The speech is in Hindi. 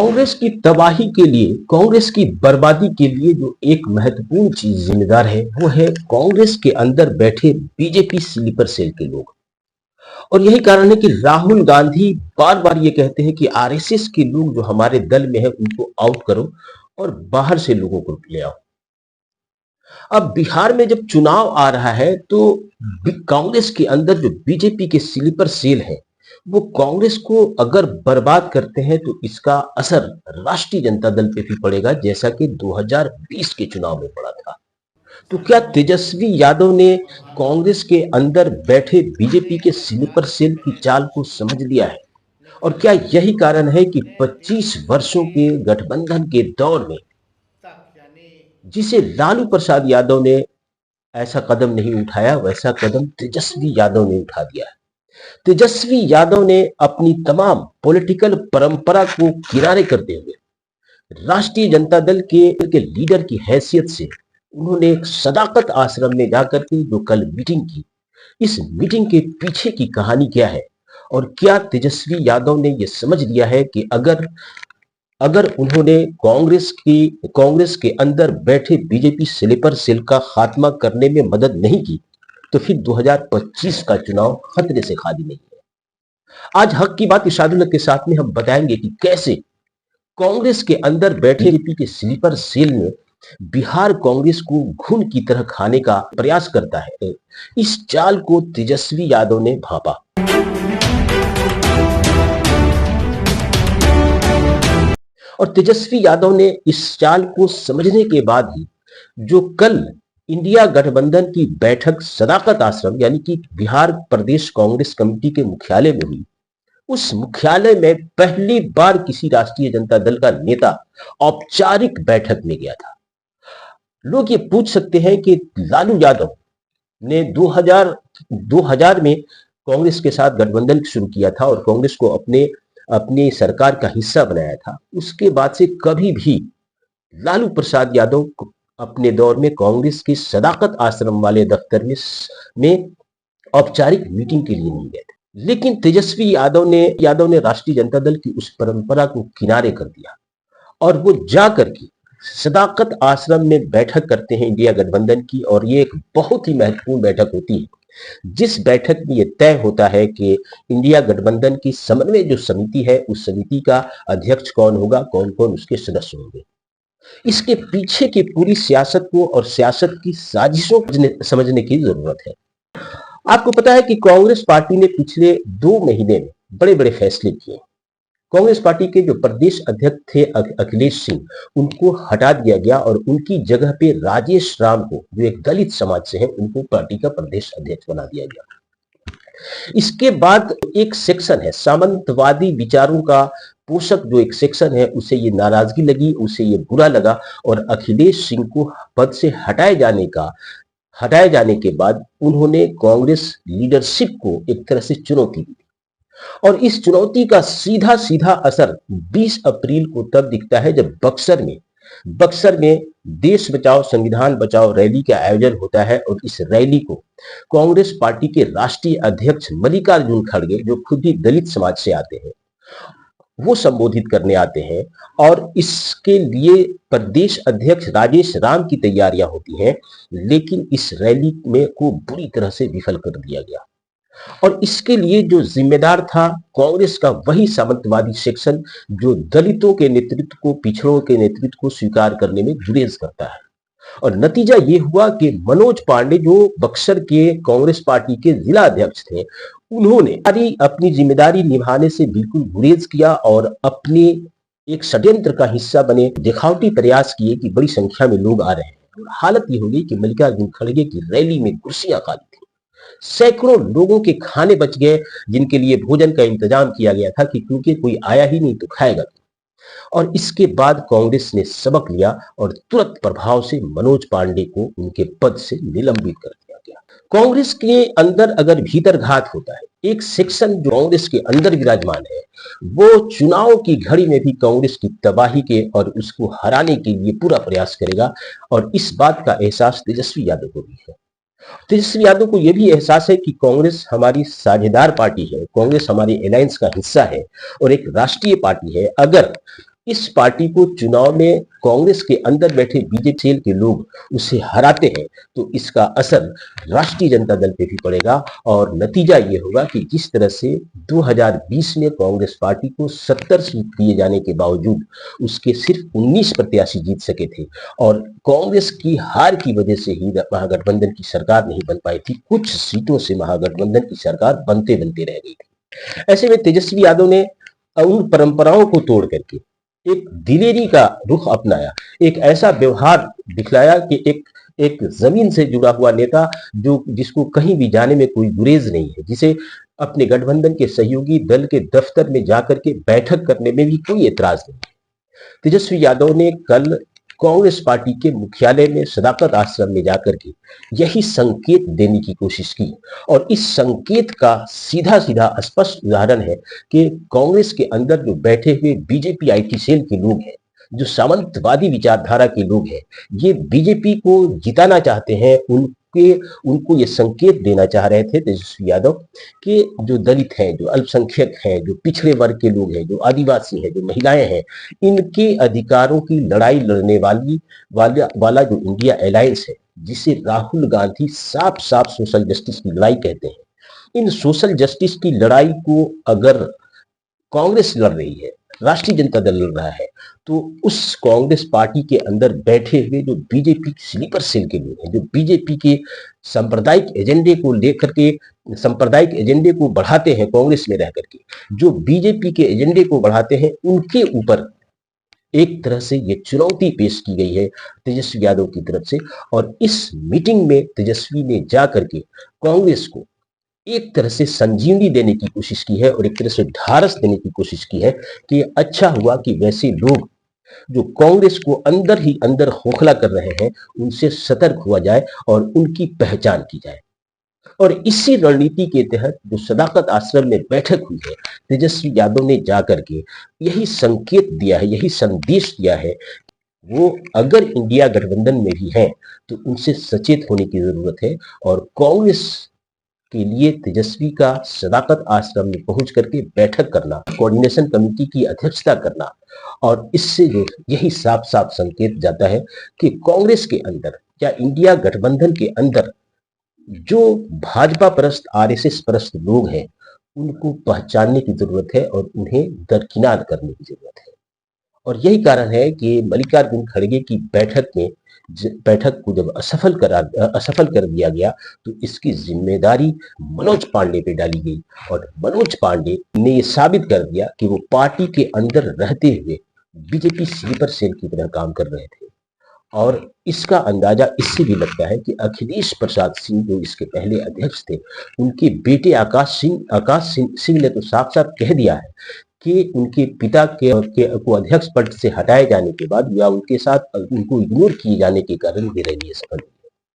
कांग्रेस की तबाही के लिए, कांग्रेस की बर्बादी के लिए जो एक महत्वपूर्ण चीज जिम्मेदार है वो है कांग्रेस के अंदर बैठे बीजेपी स्लीपर सेल के लोग। और यही कारण है कि राहुल गांधी बार बार ये कहते हैं कि आरएसएस के लोग जो हमारे दल में है उनको आउट करो और बाहर से लोगों को ले आओ। अब बिहार में जब चुनाव आ रहा है तो कांग्रेस के अंदर जो बीजेपी के स्लीपर सेल है वो कांग्रेस को अगर बर्बाद करते हैं तो इसका असर राष्ट्रीय जनता दल पे भी पड़ेगा, जैसा कि 2020 के चुनाव में पड़ा था। तो क्या तेजस्वी यादव ने कांग्रेस के अंदर बैठे बीजेपी के स्लीपर सेल की चाल को समझ लिया है? और क्या यही कारण है कि 25 वर्षों के गठबंधन के दौर में जिसे लालू प्रसाद यादव ने ऐसा कदम नहीं उठाया, वैसा कदम तेजस्वी यादव ने उठा दिया है। तेजस्वी यादव ने अपनी तमाम पॉलिटिकल परंपरा को किनारे करते हुए राष्ट्रीय जनता दल के लीडर की हैसियत से उन्होंने एक सदाकत आश्रम में जाकर के जो कल मीटिंग की, इस मीटिंग के पीछे की कहानी क्या है और क्या तेजस्वी यादव ने यह समझ लिया है कि अगर उन्होंने कांग्रेस के अंदर बैठे बीजेपी स्लीपर सेल का खात्मा करने में मदद नहीं की तो फिर 2025 का चुनाव खतरे से खाली नहीं है। आज हक की बात इरशादुल्लाह के साथ में हम बताएंगे कि कैसे कांग्रेस के अंदर बैठे बीजेपी के स्लीपर सेल में बिहार कांग्रेस को घुन की तरह खाने का प्रयास करता है। इस चाल को तेजस्वी यादव ने भांपा और तेजस्वी यादव ने इस चाल को समझने के बाद ही जो कल इंडिया गठबंधन की बैठक सदाकत आश्रम यानी कि बिहार प्रदेश कांग्रेस कमेटी के मुख्यालय में हुई, उस मुख्यालय में पहली बार किसी राष्ट्रीय जनता दल का नेता औपचारिक बैठक में गया था। लोग ये पूछ सकते हैं कि लालू यादव ने 2000 में कांग्रेस के साथ गठबंधन शुरू किया था और कांग्रेस को अपनी सरकार का हिस्सा बनाया था। उसके बाद से कभी भी लालू प्रसाद यादव अपने दौर में कांग्रेस के सदाकत आश्रम वाले दफ्तर में औपचारिक मीटिंग के लिए नहीं गए थे। लेकिन तेजस्वी यादव ने राष्ट्रीय जनता दल की उस परंपरा को किनारे कर दिया और वो जाकर के सदाकत आश्रम में बैठक करते हैं इंडिया गठबंधन की। और ये एक बहुत ही महत्वपूर्ण बैठक होती है जिस बैठक में यह तय होता है कि इंडिया गठबंधन की समन्वय जो समिति है उस समिति का अध्यक्ष कौन होगा, कौन कौन उसके सदस्य होंगे। इसके पीछे की पूरी सियासत को और सियासत की साजिशों को समझने की जरूरत है। आपको पता है कि कांग्रेस पार्टी ने पिछले 2 महीने में बड़े बड़े फैसले किए। कांग्रेस पार्टी के जो प्रदेश अध्यक्ष थे अखिलेश सिंह, उनको हटा दिया गया और उनकी जगह पे राजेश राम को, जो एक दलित समाज से है, उनको पार्टी का प्रदेश अध्यक्ष बना दिया गया। इसके बाद एक सेक्शन है सामंतवादी विचारों का पोषक, जो एक सेक्शन है उसे ये नाराजगी लगी, उसे ये बुरा लगा और अखिलेश सिंह को पद से हटाए जाने के बाद उन्होंने कांग्रेस लीडरशिप को एक तरह से चुनौती दी। और इस चुनौती का सीधा सीधा असर 20 अप्रैल को तब दिखता है जब बक्सर में देश बचाओ संविधान बचाओ रैली का आयोजन होता है। और इस रैली को कांग्रेस पार्टी के राष्ट्रीय अध्यक्ष मल्लिकार्जुन खड़गे, जो खुद ही दलित समाज से आते हैं, वो संबोधित करने आते हैं। और इसके लिए प्रदेश अध्यक्ष राजेश राम की तैयारियां होती हैं, लेकिन इस रैली में को बुरी तरह से विफल कर दिया गया। और इसके लिए जो जिम्मेदार था कांग्रेस का वही सामंतवादी सेक्शन, जो दलितों के नेतृत्व को, पिछड़ों के नेतृत्व को स्वीकार करने में गुरेज करता है। और नतीजा ये हुआ कि मनोज पांडे, जो बक्सर के कांग्रेस पार्टी के जिला अध्यक्ष थे, उन्होंने अपनी जिम्मेदारी निभाने से बिल्कुल गुरेज किया और अपने एक षड्यंत्र का हिस्सा बने, दिखावटी प्रयास किए कि बड़ी संख्या में लोग आ रहे हैं। हालत ये हो गई कि मल्लिकार्जुन खड़गे की रैली में कुर्सियां खाली थी, सैकड़ों लोगों के खाने बच गए जिनके लिए भोजन का इंतजाम किया गया था कि क्योंकि कोई आया ही नहीं तो खाएगा। और इसके बाद कांग्रेस ने सबक लिया और तुरंत प्रभाव से मनोज पांडे को उनके पद से निलंबित कर दिया गया। कांग्रेस के अंदर अगर भीतरघात होता है, एक सेक्शन जो कांग्रेस के अंदर विराजमान है, वो चुनाव की घड़ी में भी कांग्रेस की तबाही के और उसको हराने के लिए पूरा प्रयास करेगा। और इस बात का एहसास तेजस्वी यादव को भी है। तेजस्वी यादव को यह भी एहसास है कि कांग्रेस हमारी साझेदार पार्टी है, कांग्रेस हमारी अलायंस का हिस्सा है और एक राष्ट्रीय पार्टी है। अगर इस पार्टी को चुनाव में कांग्रेस के अंदर बैठे बीजेपी सेल के लोग उसे हराते हैं तो इसका असर राष्ट्रीय जनता दल पे भी पड़ेगा और नतीजा ये होगा कि जिस तरह से 2020 में कांग्रेस पार्टी को 70 सीट दिए जाने के बावजूद उसके सिर्फ 19 प्रत्याशी जीत सके थे और कांग्रेस की हार की वजह से ही महागठबंधन की सरकार नहीं बन पाई थी। कुछ सीटों से महागठबंधन की सरकार बनते बनते रह गई थी। ऐसे में तेजस्वी यादव ने उन परंपराओं को तोड़ करके एक दिलेरी का रुख अपनाया, एक ऐसा व्यवहार दिखलाया कि एक जमीन से जुड़ा हुआ नेता जो जिसको कहीं भी जाने में कोई गुरेज नहीं है, जिसे अपने गठबंधन के सहयोगी दल के दफ्तर में जाकर के बैठक करने में भी कोई एतराज नहीं। तेजस्वी यादव ने कल कांग्रेस पार्टी के मुख्यालय में सदाकत आश्रम में जाकर के यही संकेत देने की कोशिश की और इस संकेत का सीधा सीधा स्पष्ट उदाहरण है कि कांग्रेस के अंदर जो बैठे हुए बीजेपी आईटी सेल के लोग हैं, जो सामंतवादी विचारधारा के लोग हैं, ये बीजेपी को जिताना चाहते हैं। उनको ये संकेत देना चाह रहे थे तेजस्वी यादव कि जो दलित हैं, जो अल्पसंख्यक हैं, जो पिछड़े वर्ग के लोग हैं, जो आदिवासी हैं, जो महिलाएं हैं, इनके अधिकारों की लड़ाई लड़ने वाला जो इंडिया अलायंस है, जिसे राहुल गांधी साफ साफ सोशल जस्टिस की लड़ाई कहते हैं, इन सोशल जस्टिस की लड़ाई को अगर कांग्रेस लड़ रही है, राष्ट्रीय जनता दल लड़ रहा है, तो उस कांग्रेस पार्टी के अंदर बैठे हुए जो बीजेपी स्लीपर सेल के लोग हैं, जो बीजेपी के सांप्रदायिक एजेंडे को लेकर के सांप्रदायिक एजेंडे को बढ़ाते हैं, कांग्रेस में रह करके जो बीजेपी के एजेंडे को बढ़ाते हैं, उनके ऊपर एक तरह से ये चुनौती पेश की गई है तेजस्वी यादव की तरफ से। और इस मीटिंग में तेजस्वी ने जा करके कांग्रेस को एक तरह से संजीवनी देने की कोशिश की है और एक तरह से ढारस देने की कोशिश की है कि अच्छा हुआ कि वैसे लोग जो कांग्रेस को अंदर ही अंदर खोखला कर रहे हैं, उनसे सतर्क हुआ जाए और उनकी पहचान की जाए। और इसी रणनीति के तहत जो सदाकत आश्रम में बैठक हुई है, तेजस्वी यादव ने जाकर के यही संकेत दिया है, यही संदेश दिया है, वो अगर इंडिया गठबंधन में भी हैं तो उनसे सचेत होने की जरूरत है और कांग्रेस के लिए तेजस्वी का सदाकत आश्रम में पहुंच करके बैठक करना, कोऑर्डिनेशन कमेटी की अध्यक्षता करना, और इससे जो यही साफ साफ संकेत जाता है कि कांग्रेस के अंदर या इंडिया गठबंधन के अंदर जो भाजपा परस्त आरएसएस परस्त लोग हैं, उनको पहचानने की जरूरत है और उन्हें दरकिनार करने की जरूरत है। और यही कारण है कि मल्लिकार्जुन खड़गे की बैठक को जब असफल कर दिया गया तो इसकी जिम्मेदारी मनोज पांडे पे डाली गई और मनोज पांडे ने ये साबित कर दिया कि वो पार्टी के अंदर रहते हुए बीजेपी स्लीपर सेल की तरह काम कर रहे थे। और इसका अंदाजा इससे भी लगता है कि अखिलेश प्रसाद सिंह जो इसके पहले अध्यक्ष थे, उनके बेटे आकाश सिंह ने तो साफ साफ कह दिया है कि उनके पिता को अध्यक्ष पद से हटाए जाने के बाद या उनके साथ उनको इग्नोर किए जाने के कारण वे रैली सफल हुई।